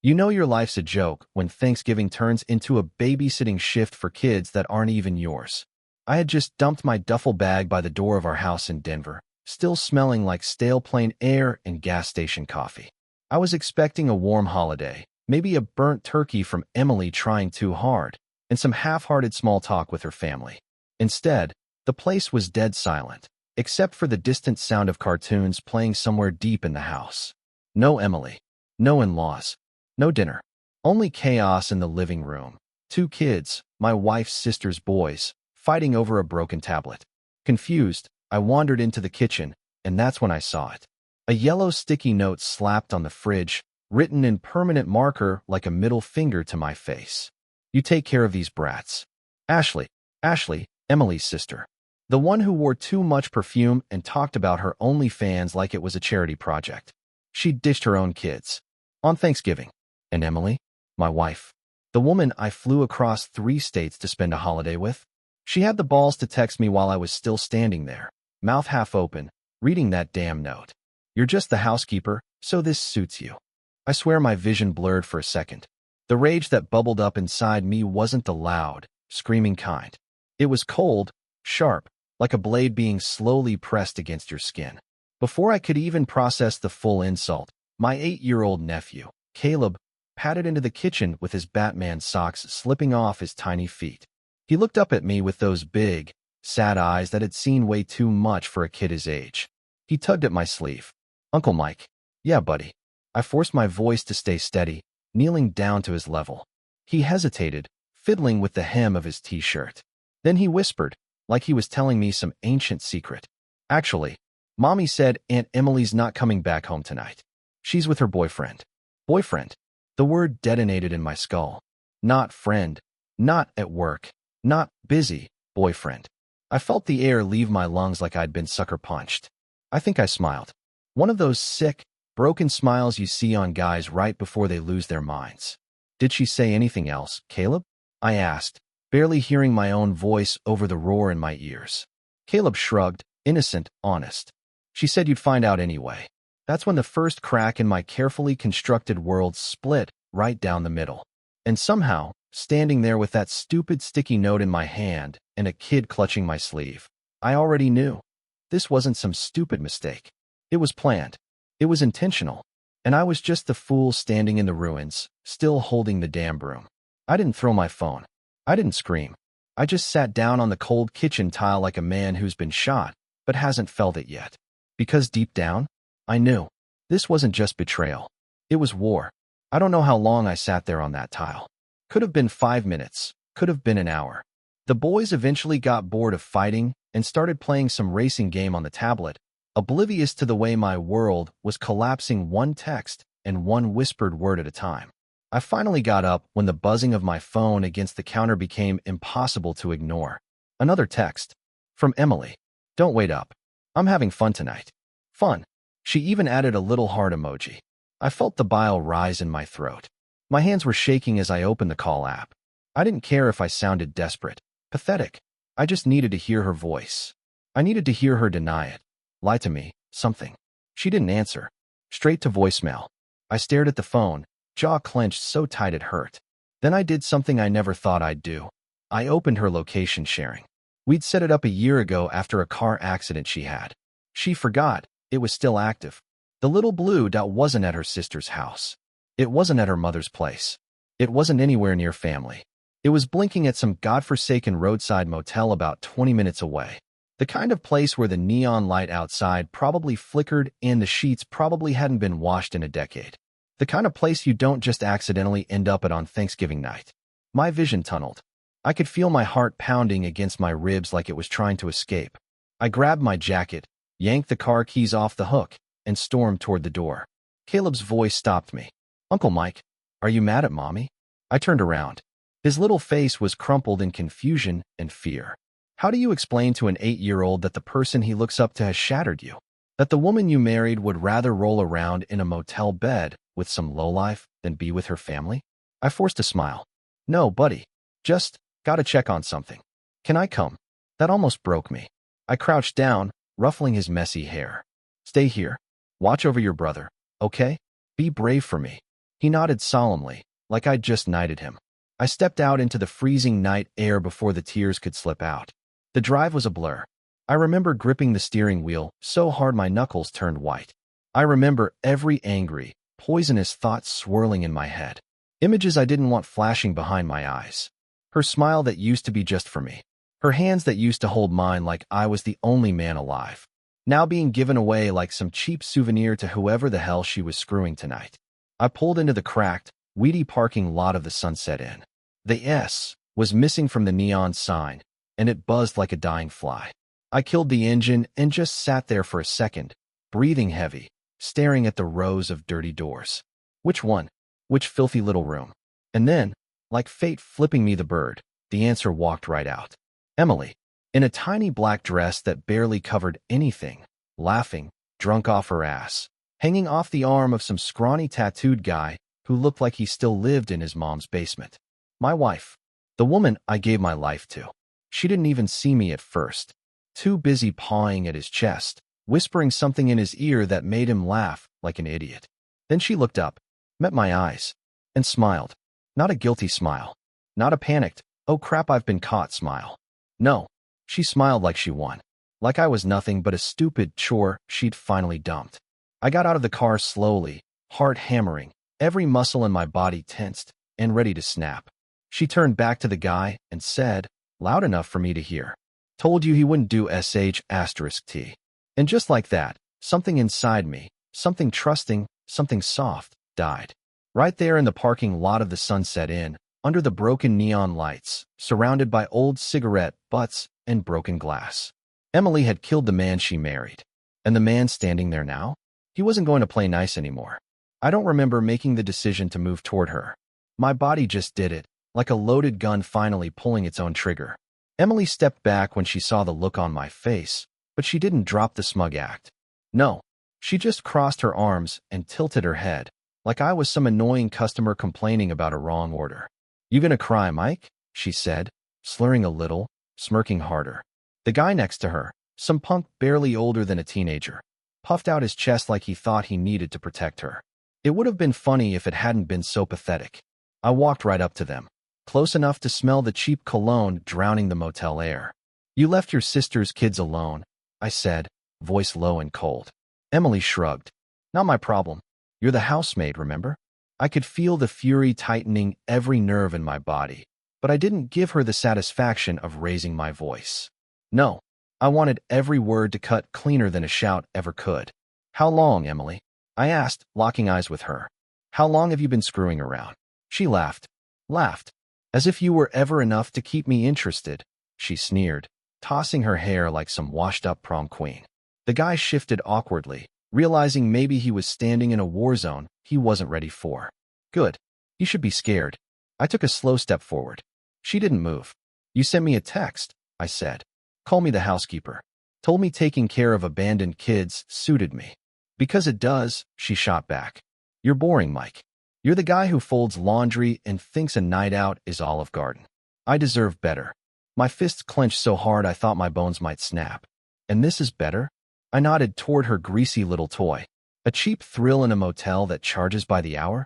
You know your life's a joke when Thanksgiving turns into a babysitting shift for kids that aren't even yours. I had just dumped my duffel bag by the door of our house in Denver, still smelling like stale plain air and gas station coffee. I was expecting a warm holiday, maybe a burnt turkey from Emily trying too hard, and some half-hearted small talk with her family. Instead, the place was dead silent, except for the distant sound of cartoons playing somewhere deep in the house. No Emily. No in-laws. No dinner. Only chaos in the living room. Two kids, my wife's sister's boys, fighting over a broken tablet. Confused, I wandered into the kitchen, and that's when I saw it. A yellow sticky note slapped on the fridge, written in permanent marker like a middle finger to my face. You take care of these brats. Ashley. Ashley, Emily's sister. The one who wore too much perfume and talked about her OnlyFans like it was a charity project. She ditched her own kids. On Thanksgiving. And Emily? My wife. The woman I flew across 3 states to spend a holiday with? She had the balls to text me while I was still standing there, mouth half open, reading that damn note. You're just the housekeeper, so this suits you. I swear my vision blurred for a second. The rage that bubbled up inside me wasn't the loud, screaming kind. It was cold, sharp, like a blade being slowly pressed against your skin. Before I could even process the full insult, my 8-year-old nephew, Caleb, padded into the kitchen with his Batman socks slipping off his tiny feet. He looked up at me with those big, sad eyes that had seen way too much for a kid his age. He tugged at my sleeve. Uncle Mike. Yeah, buddy. I forced my voice to stay steady, kneeling down to his level. He hesitated, fiddling with the hem of his t-shirt. Then he whispered, like he was telling me some ancient secret. Actually, Mommy said Aunt Emily's not coming back home tonight. She's with her boyfriend. Boyfriend. The word detonated in my skull. Not friend. Not at work. Not busy. Boyfriend. I felt the air leave my lungs like I'd been sucker punched. I think I smiled. One of those sick, broken smiles you see on guys right before they lose their minds. Did she say anything else, Caleb? I asked, barely hearing my own voice over the roar in my ears. Caleb shrugged, innocent, honest. She said you'd find out anyway. That's when the first crack in my carefully constructed world split right down the middle. And somehow, standing there with that stupid sticky note in my hand and a kid clutching my sleeve, I already knew. This wasn't some stupid mistake. It was planned. It was intentional. And I was just the fool standing in the ruins, still holding the damn broom. I didn't throw my phone. I didn't scream. I just sat down on the cold kitchen tile like a man who's been shot, but hasn't felt it yet. Because deep down, I knew. This wasn't just betrayal. It was war. I don't know how long I sat there on that tile. Could have been 5 minutes. Could have been an hour. The boys eventually got bored of fighting and started playing some racing game on the tablet, oblivious to the way my world was collapsing one text and one whispered word at a time. I finally got up when the buzzing of my phone against the counter became impossible to ignore. Another text. From Emily. Don't wait up. I'm having fun tonight. Fun. She even added a little heart emoji. I felt the bile rise in my throat. My hands were shaking as I opened the call app. I didn't care if I sounded desperate, pathetic. I just needed to hear her voice. I needed to hear her deny it. Lie to me, something. She didn't answer. Straight to voicemail. I stared at the phone, jaw clenched so tight it hurt. Then I did something I never thought I'd do. I opened her location sharing. We'd set it up a year ago after a car accident she had. She forgot. It was still active. The little blue dot wasn't at her sister's house. It wasn't at her mother's place. It wasn't anywhere near family. It was blinking at some godforsaken roadside motel about 20 minutes away. The kind of place where the neon light outside probably flickered and the sheets probably hadn't been washed in a decade. The kind of place you don't just accidentally end up at on Thanksgiving night. My vision tunneled. I could feel my heart pounding against my ribs like it was trying to escape. I grabbed my jacket, yanked the car keys off the hook, and stormed toward the door. Caleb's voice stopped me. Uncle Mike, are you mad at Mommy? I turned around. His little face was crumpled in confusion and fear. How do you explain to an 8-year-old that the person he looks up to has shattered you? That the woman you married would rather roll around in a motel bed with some lowlife than be with her family? I forced a smile. No, buddy. Just gotta check on something. Can I come? That almost broke me. I crouched down, ruffling his messy hair. Stay here. Watch over your brother, okay? Be brave for me. He nodded solemnly, like I'd just knighted him. I stepped out into the freezing night air before the tears could slip out. The drive was a blur. I remember gripping the steering wheel so hard my knuckles turned white. I remember every angry, poisonous thought swirling in my head. Images I didn't want flashing behind my eyes. Her smile that used to be just for me. Her hands that used to hold mine like I was the only man alive. Now being given away like some cheap souvenir to whoever the hell she was screwing tonight. I pulled into the cracked, weedy parking lot of the Sunset Inn. The S was missing from the neon sign, and it buzzed like a dying fly. I killed the engine and just sat there for a second, breathing heavy, staring at the rows of dirty doors. Which one? Which filthy little room? And then, like fate flipping me the bird, the answer walked right out. Emily, in a tiny black dress that barely covered anything, laughing, drunk off her ass, hanging off the arm of some scrawny tattooed guy who looked like he still lived in his mom's basement. My wife, the woman I gave my life to. She didn't even see me at first, too busy pawing at his chest, whispering something in his ear that made him laugh like an idiot. Then she looked up, met my eyes, and smiled. Not a guilty smile. Not a panicked, oh crap I've been caught smile. No, she smiled like she won. Like I was nothing but a stupid chore she'd finally dumped. I got out of the car slowly, heart hammering, every muscle in my body tensed and ready to snap. She turned back to the guy and said, loud enough for me to hear, told you he wouldn't do sh*t. And just like that, something inside me, something trusting, something soft, died. Right there in the parking lot of the Sunset Inn, under the broken neon lights, surrounded by old cigarette butts and broken glass. Emily had killed the man she married. And the man standing there now? He wasn't going to play nice anymore. I don't remember making the decision to move toward her. My body just did it, like a loaded gun finally pulling its own trigger. Emily stepped back when she saw the look on my face, but she didn't drop the smug act. No, she just crossed her arms and tilted her head, like I was some annoying customer complaining about a wrong order. You gonna cry, Mike? She said, slurring a little, smirking harder. The guy next to her, some punk barely older than a teenager, puffed out his chest like he thought he needed to protect her. It would have been funny if it hadn't been so pathetic. I walked right up to them, close enough to smell the cheap cologne drowning the motel air. You left your sister's kids alone, I said, voice low and cold. Emily shrugged. Not my problem. You're the housemaid, remember? I could feel the fury tightening every nerve in my body, but I didn't give her the satisfaction of raising my voice. No, I wanted every word to cut cleaner than a shout ever could. How long, Emily? I asked, locking eyes with her. How long have you been screwing around? She laughed. As if you were ever enough to keep me interested, she sneered, tossing her hair like some washed-up prom queen. The guy shifted awkwardly, realizing maybe he was standing in a war zone he wasn't ready for. Good. You should be scared. I took a slow step forward. She didn't move. You sent me a text, I said. Call me the housekeeper. Told me taking care of abandoned kids suited me. Because it does, she shot back. You're boring, Mike. You're the guy who folds laundry and thinks a night out is Olive Garden. I deserve better. My fists clenched so hard I thought my bones might snap. And this is better? I nodded toward her greasy little toy. A cheap thrill in a motel that charges by the hour?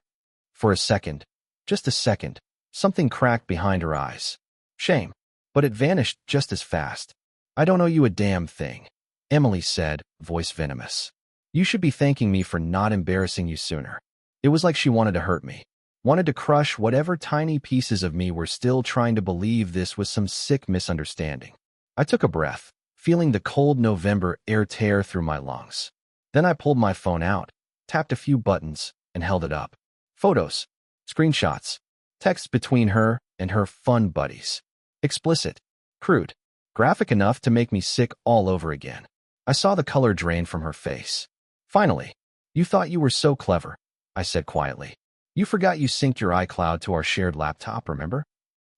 For a second, just a second, something cracked behind her eyes. Shame. But it vanished just as fast. I don't owe you a damn thing, Emily said, voice venomous. You should be thanking me for not embarrassing you sooner. It was like she wanted to hurt me. Wanted to crush whatever tiny pieces of me were still trying to believe this was some sick misunderstanding. I took a breath, feeling the cold November air tear through my lungs. Then I pulled my phone out, tapped a few buttons, and held it up. Photos, screenshots, texts between her and her fun buddies. Explicit, crude, graphic enough to make me sick all over again. I saw the color drain from her face. Finally, you thought you were so clever, I said quietly. You forgot you synced your iCloud to our shared laptop, remember?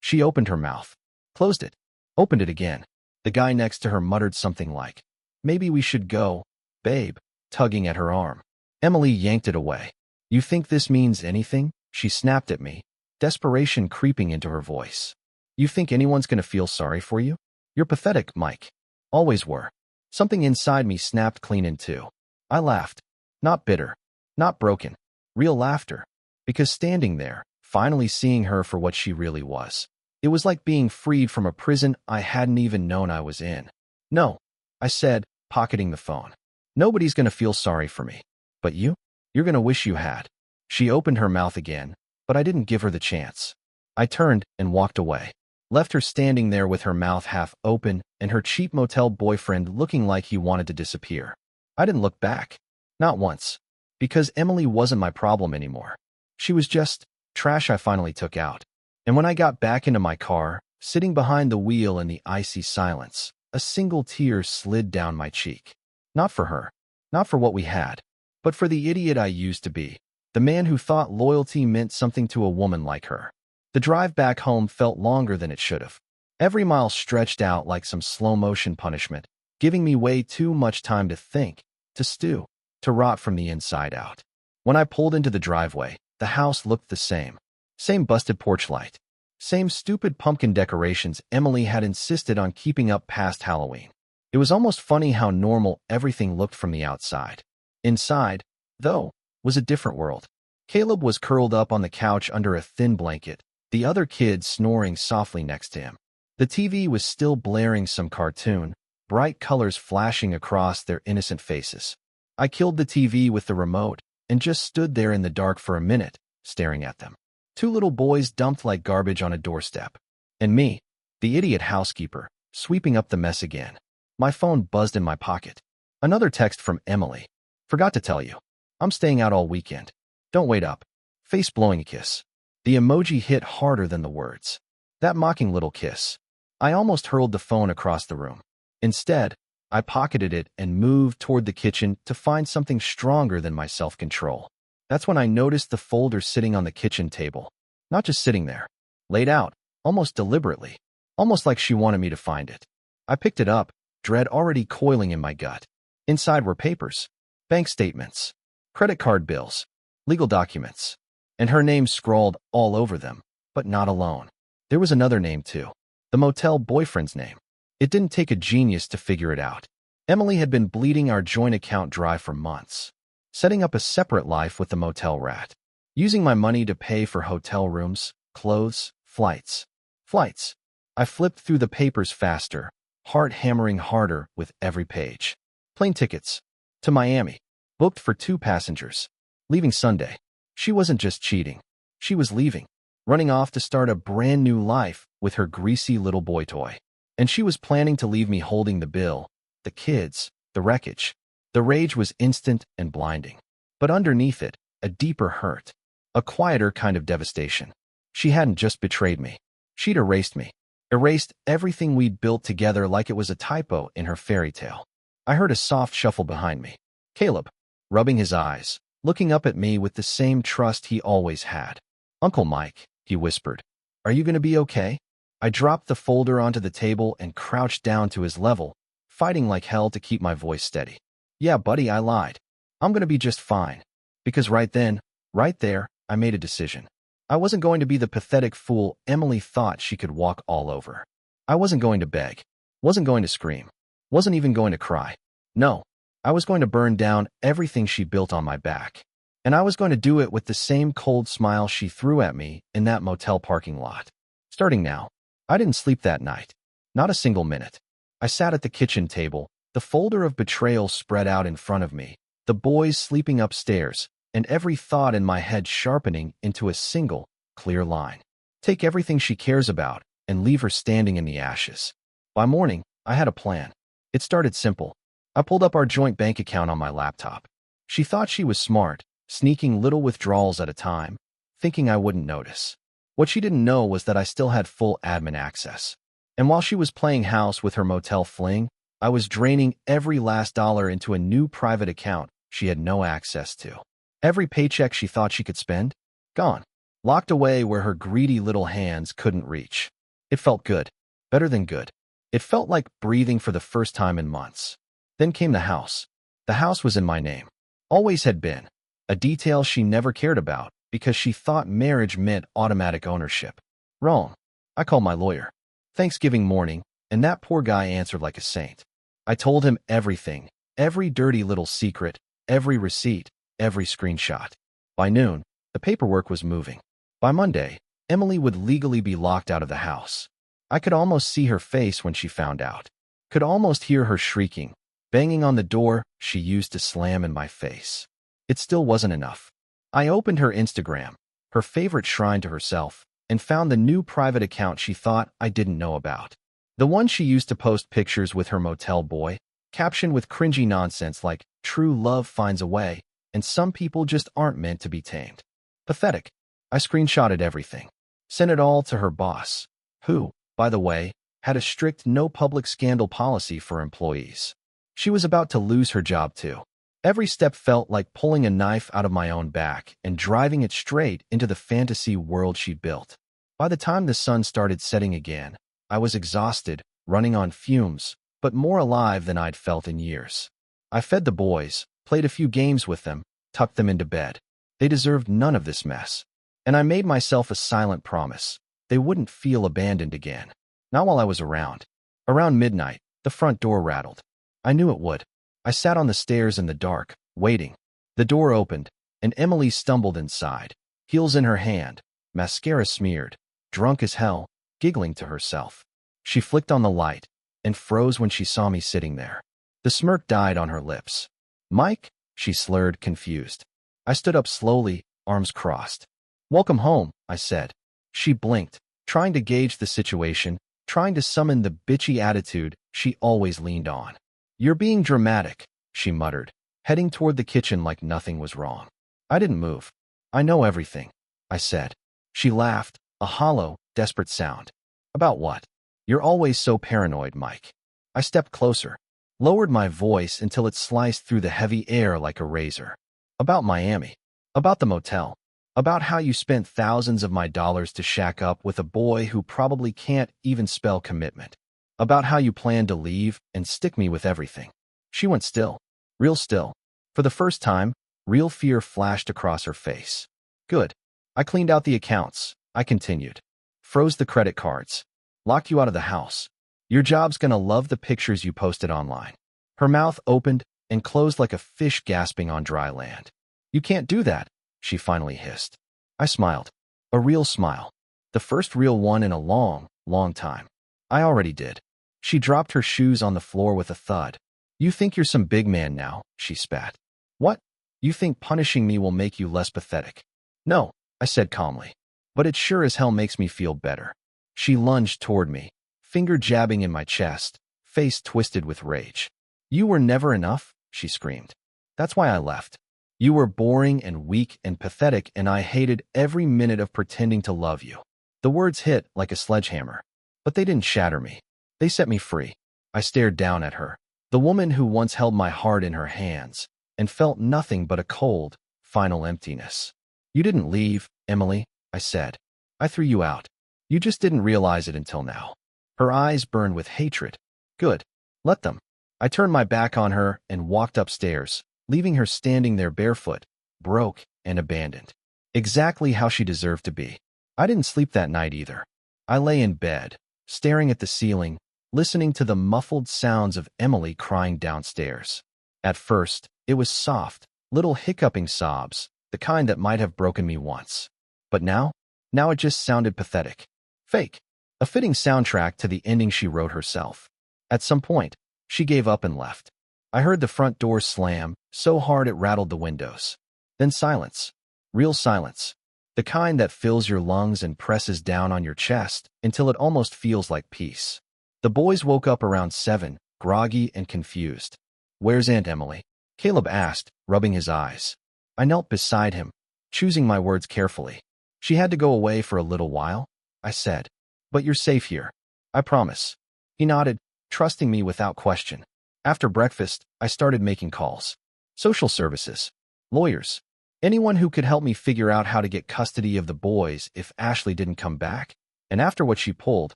She opened her mouth, closed it, opened it again. The guy next to her muttered something like, maybe we should go, babe, tugging at her arm. Emily yanked it away. You think this means anything? She snapped at me, desperation creeping into her voice. You think anyone's gonna feel sorry for you? You're pathetic, Mike. Always were. Something inside me snapped clean in two. I laughed. Not bitter. Not broken. Real laughter. Because standing there, finally seeing her for what she really was, it was like being freed from a prison I hadn't even known I was in. "No," I said, pocketing the phone. "Nobody's gonna feel sorry for me. But you? You're gonna wish you had." She opened her mouth again, but I didn't give her the chance. I turned and walked away, left her standing there with her mouth half open and her cheap motel boyfriend looking like he wanted to disappear. I didn't look back. Not once. Because Emily wasn't my problem anymore. She was just trash I finally took out. And when I got back into my car, sitting behind the wheel in the icy silence, a single tear slid down my cheek. Not for her. Not for what we had. But for the idiot I used to be. The man who thought loyalty meant something to a woman like her. The drive back home felt longer than it should have. Every mile stretched out like some slow-motion punishment, giving me way too much time to think, to stew, to rot from the inside out. When I pulled into the driveway, the house looked the same. Same busted porch light. Same stupid pumpkin decorations Emily had insisted on keeping up past Halloween. It was almost funny how normal everything looked from the outside. Inside, though, was a different world. Caleb was curled up on the couch under a thin blanket, the other kids snoring softly next to him. The TV was still blaring some cartoon, bright colors flashing across their innocent faces. I killed the TV with the remote and just stood there in the dark for a minute, staring at them. Two little boys dumped like garbage on a doorstep. And me, the idiot housekeeper, sweeping up the mess again. My phone buzzed in my pocket. Another text from Emily. "Forgot to tell you. I'm staying out all weekend. Don't wait up." Face blowing a kiss. The emoji hit harder than the words. That mocking little kiss. I almost hurled the phone across the room. Instead, I pocketed it and moved toward the kitchen to find something stronger than my self-control. That's when I noticed the folder sitting on the kitchen table. Not just sitting there. Laid out, almost deliberately. Almost like she wanted me to find it. I picked it up, dread already coiling in my gut. Inside were papers. Bank statements. Credit card bills. Legal documents. And her name scrawled all over them, but not alone. There was another name too. The motel boyfriend's name. It didn't take a genius to figure it out. Emily had been bleeding our joint account dry for months. Setting up a separate life with the motel rat. Using my money to pay for hotel rooms, clothes, flights. Flights. I flipped through the papers faster, heart hammering harder with every page. Plane tickets. To Miami. Booked for 2 passengers. Leaving Sunday. She wasn't just cheating. She was leaving. Running off to start a brand new life with her greasy little boy toy. And she was planning to leave me holding the bill, the kids, the wreckage. The rage was instant and blinding. But underneath it, a deeper hurt. A quieter kind of devastation. She hadn't just betrayed me. She'd erased me. Erased everything we'd built together like it was a typo in her fairy tale. I heard a soft shuffle behind me. Caleb, rubbing his eyes, looking up at me with the same trust he always had. "Uncle Mike," he whispered. "Are you going to be okay?" I dropped the folder onto the table and crouched down to his level, fighting like hell to keep my voice steady. "Yeah, buddy, I lied. I'm going to be just fine." Because right then, right there, I made a decision. I wasn't going to be the pathetic fool Emily thought she could walk all over. I wasn't going to beg. Wasn't going to scream. Wasn't even going to cry. No, I was going to burn down everything she built on my back. And I was going to do it with the same cold smile she threw at me in that motel parking lot. Starting now, I didn't sleep that night. Not a single minute. I sat at the kitchen table, the folder of betrayals spread out in front of me, the boys sleeping upstairs, and every thought in my head sharpening into a single, clear line. Take everything she cares about and leave her standing in the ashes. By morning, I had a plan. It started simple. I pulled up our joint bank account on my laptop. She thought she was smart, sneaking little withdrawals at a time, thinking I wouldn't notice. What she didn't know was that I still had full admin access. And while she was playing house with her motel fling, I was draining every last dollar into a new private account she had no access to. Every paycheck she thought she could spend, gone. Locked away where her greedy little hands couldn't reach. It felt good. Better than good. It felt like breathing for the first time in months. Then came the house. The house was in my name. Always had been. A detail she never cared about because she thought marriage meant automatic ownership. Wrong. I called my lawyer. Thanksgiving morning, and that poor guy answered like a saint. I told him everything, every dirty little secret, every receipt, every screenshot. By noon, The paperwork was moving. By Monday, Emily would legally be locked out of the house. I could almost see her face when she found out. Could almost hear her shrieking, banging on the door she used to slam in my face. It still wasn't enough. I opened her Instagram, her favorite shrine to herself, and found the new private account she thought I didn't know about. The one she used to post pictures with her motel boy, captioned with cringy nonsense like, "True love finds a way, and some people just aren't meant to be tamed." Pathetic. I screenshotted everything. Sent it all to her boss, who, by the way, had a strict no public scandal policy for employees. She was about to lose her job too. Every step felt like pulling a knife out of my own back and driving it straight into the fantasy world she'd built. By the time the sun started setting again, I was exhausted, running on fumes, but more alive than I'd felt in years. I fed the boys, played a few games with them, tucked them into bed. They deserved none of this mess. And I made myself a silent promise. They wouldn't feel abandoned again. Not while I was around. Around midnight, the front door rattled. I knew it would. I sat on the stairs in the dark, waiting. The door opened, and Emily stumbled inside, heels in her hand, mascara smeared, drunk as hell, giggling to herself. She flicked on the light and froze when she saw me sitting there. The smirk died on her lips. "Mike?" she slurred, confused. I stood up slowly, arms crossed. "Welcome home," I said. She blinked, trying to gauge the situation, trying to summon the bitchy attitude she always leaned on. "You're being dramatic," she muttered, heading toward the kitchen like nothing was wrong. I didn't move. "I know everything," I said. She laughed, a hollow, desperate sound. "About what?" "You're always so paranoid, Mike." I stepped closer, lowered my voice until it sliced through the heavy air like a razor. "About Miami. About the motel. About how you spent thousands of my dollars to shack up with a boy who probably can't even spell commitment. About how you planned to leave and stick me with everything." She went still. Real still. For the first time, real fear flashed across her face. "Good. I cleaned out the accounts," I continued. "Froze the credit cards. Locked you out of the house. Your job's gonna love the pictures you posted online." Her mouth opened and closed like a fish gasping on dry land. "You can't do that," she finally hissed. I smiled. A real smile. The first real one in a long, long time. "I already did." She dropped her shoes on the floor with a thud. "You think you're some big man now," she spat. "What? You think punishing me will make you less pathetic?" "No," I said calmly. "But it sure as hell makes me feel better." She lunged toward me, finger jabbing in my chest, face twisted with rage. "You were never enough," she screamed. "That's why I left. You were boring and weak and pathetic, and I hated every minute of pretending to love you." The words hit like a sledgehammer, but they didn't shatter me. They set me free. I stared down at her, the woman who once held my heart in her hands, and felt nothing but a cold, final emptiness. "You didn't leave, Emily," I said. "I threw you out. You just didn't realize it until now." Her eyes burned with hatred. "Good. Let them." I turned my back on her and walked upstairs, leaving her standing there barefoot, broke and abandoned. Exactly how she deserved to be. I didn't sleep that night either. I lay in bed, staring at the ceiling, listening to the muffled sounds of Emily crying downstairs. At first, it was soft, little hiccuping sobs, the kind that might have broken me once. But now it just sounded pathetic. Fake. A fitting soundtrack to the ending she wrote herself. At some point, she gave up and left. I heard the front door slam, so hard it rattled the windows. Then silence. Real silence. The kind that fills your lungs and presses down on your chest until it almost feels like peace. The boys woke up around 7, groggy and confused. "Where's Aunt Emily?" Caleb asked, rubbing his eyes. I knelt beside him, choosing my words carefully. "She had to go away for a little while," I said. "But you're safe here. I promise." He nodded, trusting me without question. After breakfast, I started making calls. Social services. Lawyers. Anyone who could help me figure out how to get custody of the boys if Ashley didn't come back. And after what she pulled,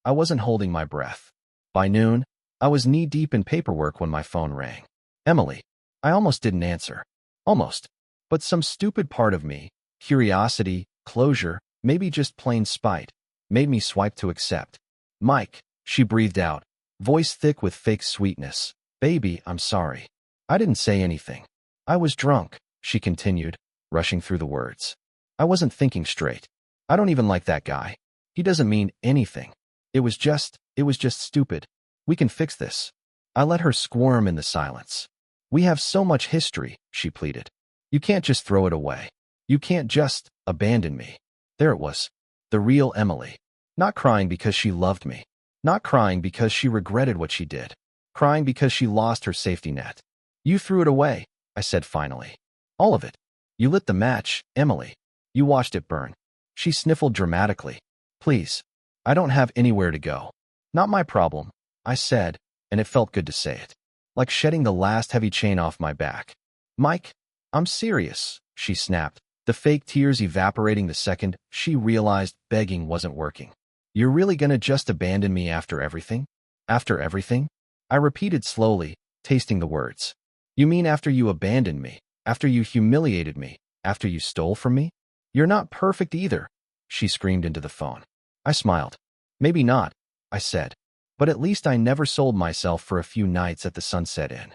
I wasn't holding my breath. By noon, I was knee-deep in paperwork when my phone rang. "Emily." I almost didn't answer. Almost. But some stupid part of me, curiosity, closure, maybe just plain spite, made me swipe to accept. "Mike," she breathed out, voice thick with fake sweetness. "Baby, I'm sorry." I didn't say anything. "I was drunk," she continued, rushing through the words. I wasn't thinking straight. I don't even like that guy. He doesn't mean anything. It was just stupid. We can fix this. I let her squirm in the silence. We have so much history, she pleaded. You can't just throw it away. You can't just abandon me. There it was. The real Emily. Not crying because she loved me. Not crying because she regretted what she did. Crying because she lost her safety net. You threw it away, I said finally. All of it. You lit the match, Emily. You watched it burn. She sniffled dramatically. Please. I don't have anywhere to go. Not my problem, I said, and it felt good to say it. Like shedding the last heavy chain off my back. Mike, I'm serious, she snapped, the fake tears evaporating the second she realized begging wasn't working. You're really gonna just abandon me after everything? After everything? I repeated slowly, tasting the words. You mean after you abandoned me? After you humiliated me? After you stole from me? You're not perfect either, she screamed into the phone. I smiled. Maybe not, I said. But at least I never sold myself for a few nights at the Sunset Inn.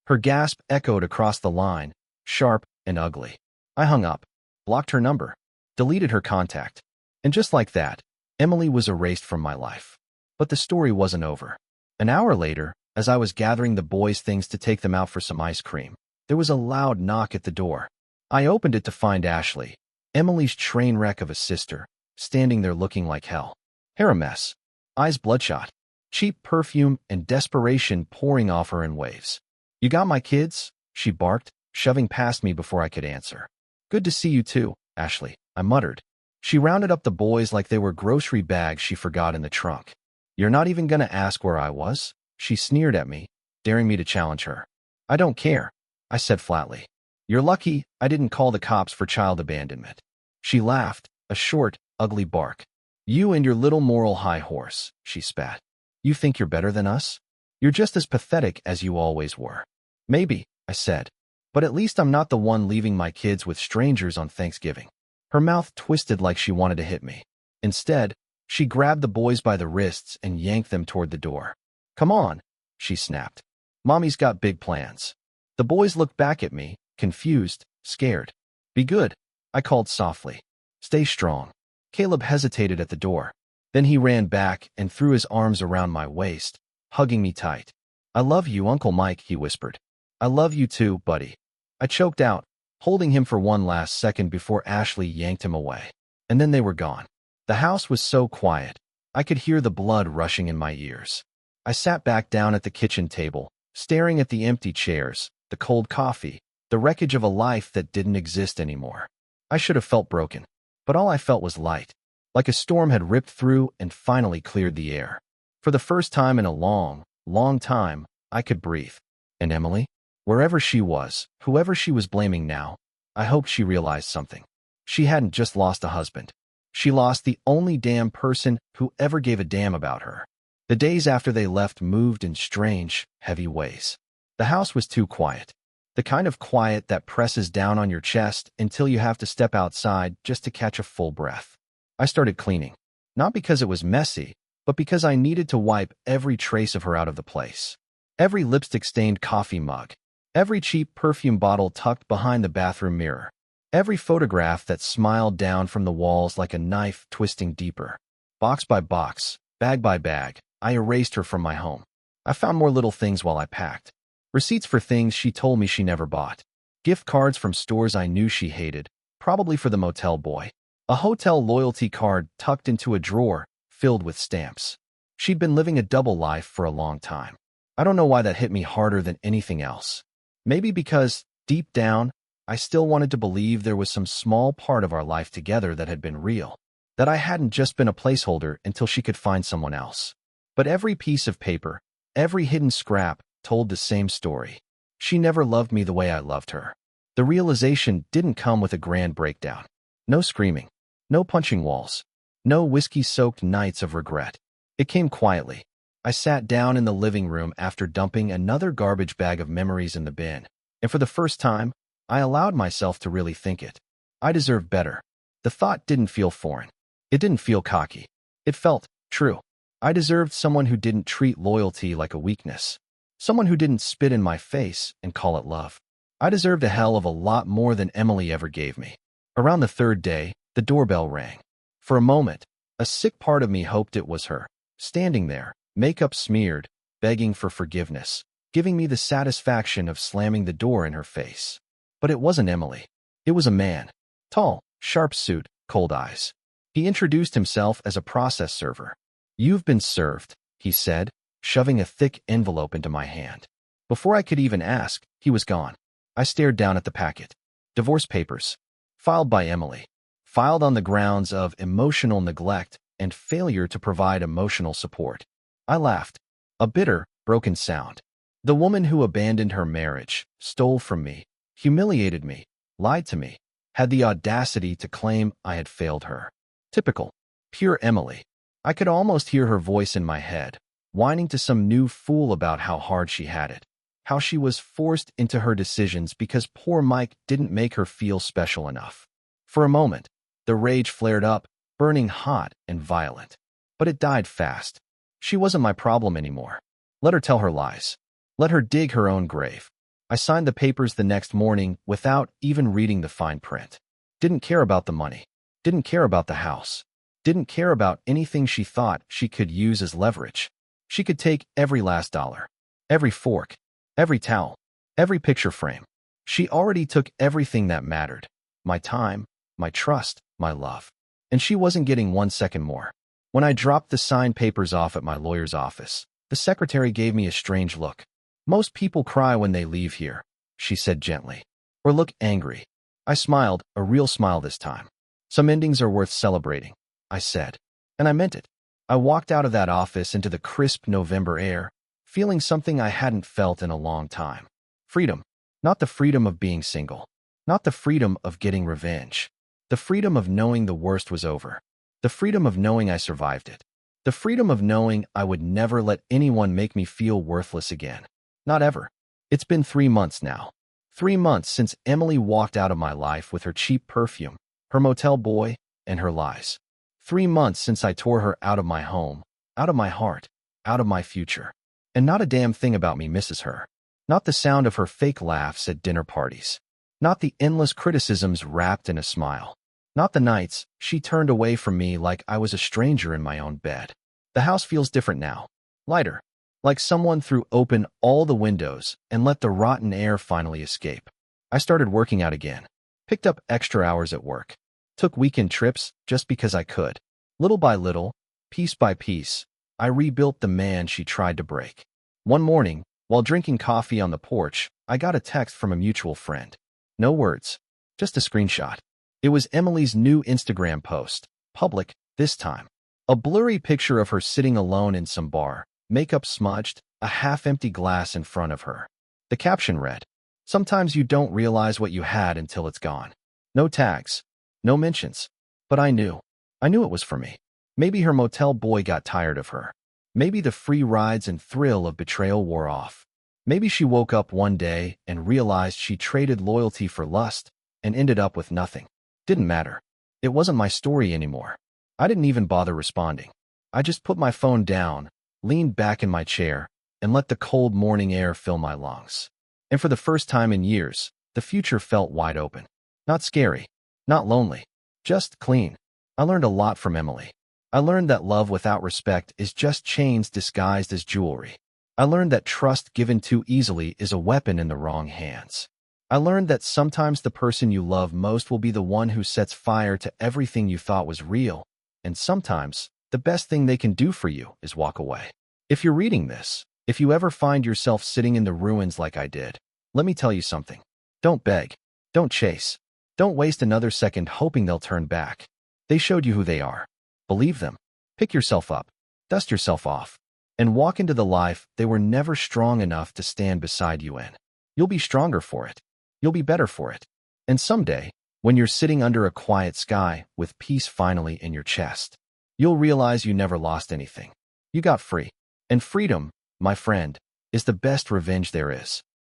Her gasp echoed across the line, sharp and ugly. I hung up, blocked her number, deleted her contact. And just like that, Emily was erased from my life. But the story wasn't over. An hour later, as I was gathering the boys' things to take them out for some ice cream, there was a loud knock at the door. I opened it to find Ashley, Emily's train wreck of a sister, standing there looking like hell. Hair a mess, eyes bloodshot, cheap perfume and desperation pouring off her in waves. You got my kids? She barked, shoving past me before I could answer. Good to see you too, Ashley, I muttered. She rounded up the boys like they were grocery bags she forgot in the trunk. You're not even gonna ask where I was? She sneered at me, daring me to challenge her. I don't care, I said flatly. You're lucky I didn't call the cops for child abandonment. She laughed, a short, ugly bark. You and your little moral high horse, she spat. You think you're better than us? You're just as pathetic as you always were. Maybe, I said. But at least I'm not the one leaving my kids with strangers on Thanksgiving. Her mouth twisted like she wanted to hit me. Instead, she grabbed the boys by the wrists and yanked them toward the door. Come on, she snapped. Mommy's got big plans. The boys looked back at me, confused, scared. Be good, I called softly. Stay strong. Caleb hesitated at the door. Then he ran back and threw his arms around my waist, hugging me tight. I love you, Uncle Mike, he whispered. I love you too, buddy. I choked out, holding him for one last second before Ashley yanked him away. And then they were gone. The house was so quiet, I could hear the blood rushing in my ears. I sat back down at the kitchen table, staring at the empty chairs, the cold coffee, the wreckage of a life that didn't exist anymore. I should have felt broken, but all I felt was light, like a storm had ripped through and finally cleared the air. For the first time in a long, long time, I could breathe. And Emily? Wherever she was, whoever she was blaming now, I hoped she realized something. She hadn't just lost a husband. She lost the only damn person who ever gave a damn about her. The days after they left moved in strange, heavy ways. The house was too quiet. The kind of quiet that presses down on your chest until you have to step outside just to catch a full breath. I started cleaning. Not because it was messy, but because I needed to wipe every trace of her out of the place. Every lipstick-stained coffee mug. Every cheap perfume bottle tucked behind the bathroom mirror. Every photograph that smiled down from the walls like a knife twisting deeper. Box by box, bag by bag, I erased her from my home. I found more little things while I packed. Receipts for things she told me she never bought. Gift cards from stores I knew she hated, probably for the motel boy. A hotel loyalty card tucked into a drawer, filled with stamps. She'd been living a double life for a long time. I don't know why that hit me harder than anything else. Maybe because, deep down, I still wanted to believe there was some small part of our life together that had been real. That I hadn't just been a placeholder until she could find someone else. But every piece of paper, every hidden scrap, told the same story. She never loved me the way I loved her. The realization didn't come with a grand breakdown. No screaming. No punching walls. No whiskey-soaked nights of regret. It came quietly. I sat down in the living room after dumping another garbage bag of memories in the bin, and for the first time, I allowed myself to really think it. I deserved better. The thought didn't feel foreign. It didn't feel cocky. It felt true. I deserved someone who didn't treat loyalty like a weakness. Someone who didn't spit in my face and call it love. I deserved a hell of a lot more than Emily ever gave me. Around the third day, the doorbell rang. For a moment, a sick part of me hoped it was her, standing there, makeup smeared, begging for forgiveness, giving me the satisfaction of slamming the door in her face. But it wasn't Emily. It was a man. Tall, sharp suit, cold eyes. He introduced himself as a process server. "You've been served," he said, shoving a thick envelope into my hand. Before I could even ask, he was gone. I stared down at the packet. Divorce papers. Filed by Emily. Filed on the grounds of emotional neglect and failure to provide emotional support. I laughed. A bitter, broken sound. The woman who abandoned her marriage, stole from me, humiliated me, lied to me, had the audacity to claim I had failed her. Typical. Pure Emily. I could almost hear her voice in my head, whining to some new fool about how hard she had it, how she was forced into her decisions because poor Mike didn't make her feel special enough. For a moment, the rage flared up, burning hot and violent. But it died fast. She wasn't my problem anymore. Let her tell her lies. Let her dig her own grave. I signed the papers the next morning without even reading the fine print. Didn't care about the money. Didn't care about the house. Didn't care about anything she thought she could use as leverage. She could take every last dollar, every fork, every towel, every picture frame. She already took everything that mattered. My time, my trust, my love. And she wasn't getting 1 second more. When I dropped the signed papers off at my lawyer's office, the secretary gave me a strange look. "Most people cry when they leave here," she said gently, "or look angry." I smiled, a real smile this time. "Some endings are worth celebrating," I said. And I meant it. I walked out of that office into the crisp November air, feeling something I hadn't felt in a long time. Freedom. Not the freedom of being single. Not the freedom of getting revenge. The freedom of knowing the worst was over. The freedom of knowing I survived it. The freedom of knowing I would never let anyone make me feel worthless again. Not ever. It's been 3 months now. 3 months since Emily walked out of my life with her cheap perfume, her motel boy, and her lies. 3 months since I tore her out of my home, out of my heart, out of my future. And not a damn thing about me misses her. Not the sound of her fake laughs at dinner parties. Not the endless criticisms wrapped in a smile. Not the nights she turned away from me like I was a stranger in my own bed. The house feels different now. Lighter. Like someone threw open all the windows and let the rotten air finally escape. I started working out again. Picked up extra hours at work. Took weekend trips just because I could. Little by little, piece by piece, I rebuilt the man she tried to break. One morning, while drinking coffee on the porch, I got a text from a mutual friend. No words, just a screenshot. It was Emily's new Instagram post, public this time. A blurry picture of her sitting alone in some bar, makeup smudged, a half-empty glass in front of her. The caption read, "Sometimes you don't realize what you had until it's gone." No tags, no mentions. But I knew. I knew it was for me. Maybe her motel boy got tired of her. Maybe the free rides and thrill of betrayal wore off. Maybe she woke up one day and realized she traded loyalty for lust and ended up with nothing. Didn't matter. It wasn't my story anymore. I didn't even bother responding. I just put my phone down, leaned back in my chair, and let the cold morning air fill my lungs. And for the first time in years, the future felt wide open. Not scary, not lonely, just clean. I learned a lot from Emily. I learned that love without respect is just chains disguised as jewelry. I learned that trust given too easily is a weapon in the wrong hands. I learned that sometimes the person you love most will be the one who sets fire to everything you thought was real, and sometimes the best thing they can do for you is walk away. If you're reading this, if you ever find yourself sitting in the ruins like I did, let me tell you something. Don't beg. Don't chase. Don't waste another second hoping they'll turn back. They showed you who they are. Believe them. Pick yourself up. Dust yourself off. And walk into the life they were never strong enough to stand beside you in. You'll be stronger for it. You'll be better for it. And someday, when you're sitting under a quiet sky with peace finally in your chest, you'll realize you never lost anything. You got free. And freedom, my friend, is the best revenge there is.